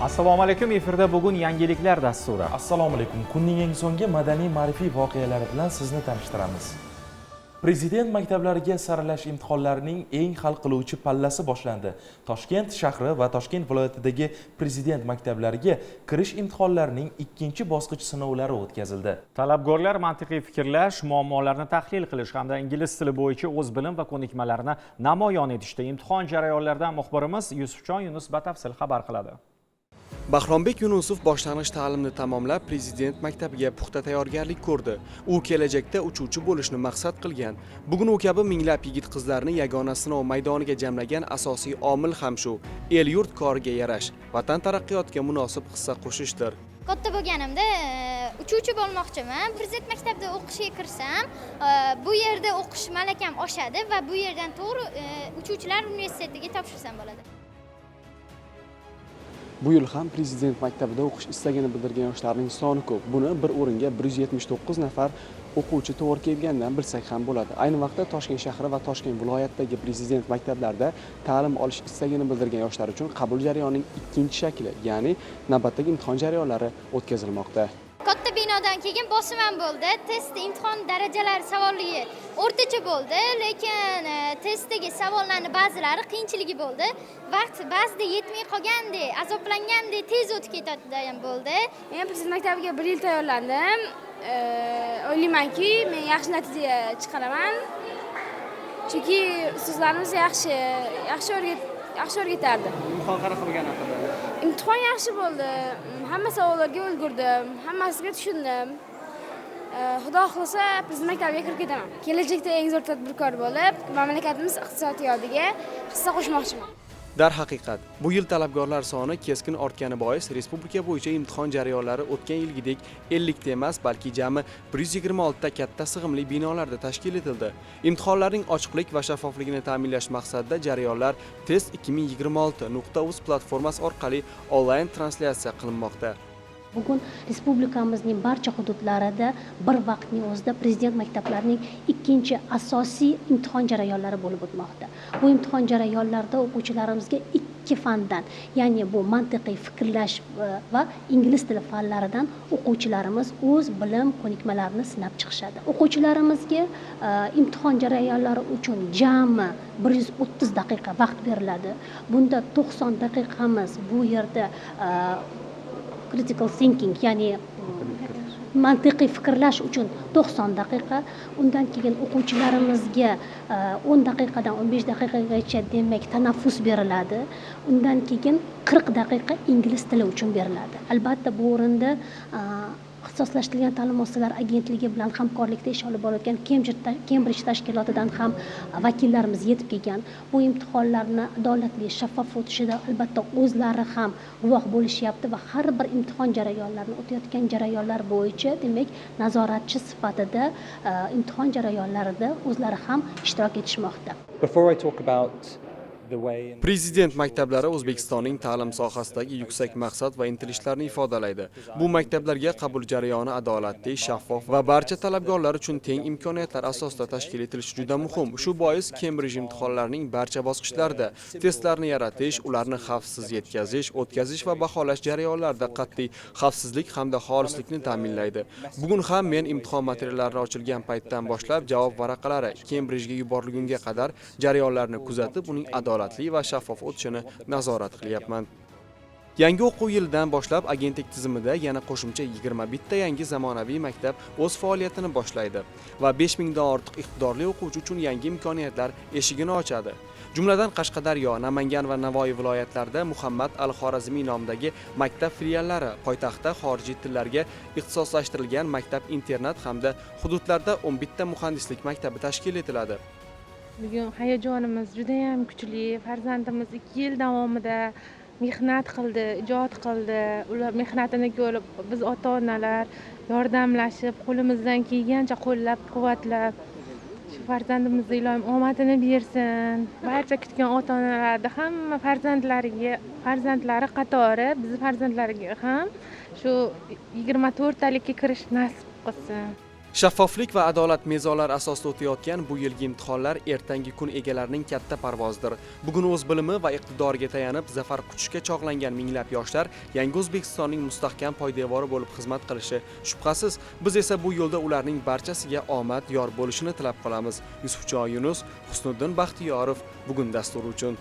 Assalomu alaykum, efirda bugun yangiliklar dasturi. Assalomu alaykum. Kunning eng so'nggi madaniy ma'rifiy voqealari bilan sizni tanishtiramiz. Prezident maktablariga saralash imtihonlarining eng hal qiluvchi pallasi boshlandi. Toshkent shahri va Toshkent viloyatidagi prezident maktablariga kirish imtihonlarining ikkinchi bosqich sinovlari o'tkazildi. Talabgorlar mantiqiy fikrlash, muammolarni tahlil qilish hamda ingliz tili bo'yicha o'z bilim va ko'nikmalarini namoyon etishda imtihon jarayonlaridan muxbirimiz Yusufjon Yunus batafsil xabar qiladi. Bahrombek Yunusov boshlang'ich ta'limni tamomlab, prezident maktabiga puxta tayyorgarlik ko'rdi. U kelajakda uchuvchi bo'lishni maqsad qilgan. Bugun u kabi minglab yigit-qizlarni yagona sinov maydoniga jamlagan asosiy omil ham shu: el-yurt koriga yarash, vatan taraqqiyotiga munosib hissa qo'shishdir. Katta bo'lganimda uchuvchi bo'lmoqchiman. Prezident maktabida o'qishga kirsam, bu yerda o'qish malakam oshadi va bu yerdan to'g'ri uchuvchilar universitetiga topshirsam bo'ladi. Bu yil ham prezident maktabida o'qish istagini bildirgan yoshlarning soni ko'p. Buni bir o'ringa 179 nafar o'quvchi to'g'ri kelgandan bilsak ham bo'ladi. Ayni vaqtda Toshkent shahri va Toshkent viloyatidagi prezident maktablarida ta'lim olish istagini bildirgan yoshlar uchun qabul jarayonining ikkinchi shakli, ya'ni navbatdagi imtihon jarayonlari o'tkazilmoqda. Katta binodan keyin bosim ham bo'ldi. Test imtihon darajalari savolligi o'rtacha bo'ldi, lekin testdagi savollarning ba'zilari qiyinchiligi bo'ldi. Vaqt ba'zida yetmay qolgandek, azoblangandek tez o'tib ketadigan bo'ldi. Men prezident maktabiga 1 yil tayyorlandim. O'ylaymanki, men yaxshi natija chiqaraman. Chunki ustozlarimiz yaxshi o'rgatardi. Imtihon qanaqa bo'lgani haqida? Imtihon yaxshi bo'ldi. Hamma savollarga ulgurdim, hammasiga tushundim. Xudo xolasa prezident maktabiga kirib ketaman. Kelajakda eng zo'r tadbirkor bo'lib, mamlakatimiz iqtisodiyotiga hissa qo'shmoqchiman. Darhaqiqat, bu yil talabgorlar soni keskin ortgani bois respublika bo'yicha imtihon jarayonlari o'tgan yilgidek 50 ta emas, balki jami 126 ta katta sig'imli binolarda tashkil etildi. Imtihonlarning ochiqlik va shaffofligini ta'minlash maqsadida jarayonlar test2026.uz platformasi orqali onlayn translyatsiya qilinmoqda. Bugun respublikamizning barcha hududlarida bir vaqtning o'zida prezident maktablarining ikkinchi asosiy imtihon jarayonlari bo'lib o'tmoqda. Bu imtihon jarayonlarida o'quvchilarimizga ikki fandan, ya'ni bu mantiqiy fikrlash va ingliz tili fanlaridan o'quvchilarimiz o'z bilim ko'nikmalarini sinab chiqishadi. O'quvchilarimizga imtihon jarayonlari uchun jami 130 daqiqa vaqt beriladi. Bunda 90 daqiqamiz bu yerda critical thinking, ya'ni mantiqiy fikrlash uchun 90 daqiqa, undan keyin o'quvchilarimizga 10 daqiqadan 15 daqiqagacha demak tanaffus beriladi. Undan keyin 40 daqiqa ingliz tili uchun beriladi. Albatta bu o'rinda ixtisoslashtirilgan ta'lim muassasalari agentligi bilan hamkorlikda ish olib borayotgan Cambridge tashkilotidan ham vakillarimiz yetib kelgan. Bu imtihonlarni adolatli, shaffof o'tishida albatta o'zlari ham guvoh bo'lishyapti va har bir imtihon jarayonlarini o'tayotgan jarayonlar bo'yicha demak nazoratchi sifatida imtihon jarayonlarida o'zlari ham ishtirok etishmoqda. Prezident maktablari O'zbekistonning ta'lim sohasidagi yuksak maqsad va intilishlarni ifodalaydi. Bu maktablarga qabul jarayoni adolatli, shaffof va barcha talabgorlar uchun teng imkoniyatlar asosida tashkil etilishi juda muhim. Shu bois Cambridge imtihonlarining barcha bosqichlarida testlarni yaratish, ularni xavfsiz yetkazish, o'tkazish va baholash jarayonlarida qat'iy xavfsizlik hamda xolislikni ta'minlaydi. Bugun ham men imtihon materiallari ochilgan paytdan boshlab javob varaqalari Cambridgega yuborilgunga qadar jarayonlarni kuzatib, uning adolatli va shaffof o'tishini nazorat qilyapman. Yangi o'quv yilidan boshlab agentlik tizimida yana qo'shimcha 21 ta yangi zamonaviy maktab o'z faoliyatini boshlaydi va 5000 dan ortiq iqtidorli o'quvchi uchun yangi imkoniyatlar eshigini ochadi. Jumladan Qashqadaryo, Namangan va Navoiy viloyatlarida Muhammad al-Xorazmiy nomidagi maktab filiallari, poytaxtda xorijiy tillarga ixtisoslashtirilgan maktab-internat hamda hududlarda 11 ta muhandislik maktabi tashkil etiladi. Bugun hayajonimiz juda ham kuchli. Farzandimiz 2 yil davomida mehnat qildi, ijod qildi. Ular mehnatini ko'rib, biz ota-onalar yordamlashib, qo'limizdan kelgancha qo'llab-quvvatlab shu farzandimizga Ilohim omadini bersin. Barcha kutgan ota-onalarga hamma farzandlari qatori biz farzandlariga ham shu 24 talikka kirish nasib qilsin. Shaffoflik va adolat mezonlari asosida o'tayotgan bu yilgi imtihonlar ertangi kun egalarining katta parvozidir. Bugun o'z bilimi va iqtidoriga tayanib zafar quchishga chog'langan minglab yoshlar yangi O'zbekistonning mustahkam poydevori bo'lib xizmat qilishi shubhasiz. Biz esa bu yo'lda ularning barchasiga omad yor bo'lishini tilab qolamiz. Yusufjon Yunus, Husniddin Baxtiyorov bugun dasturi uchun.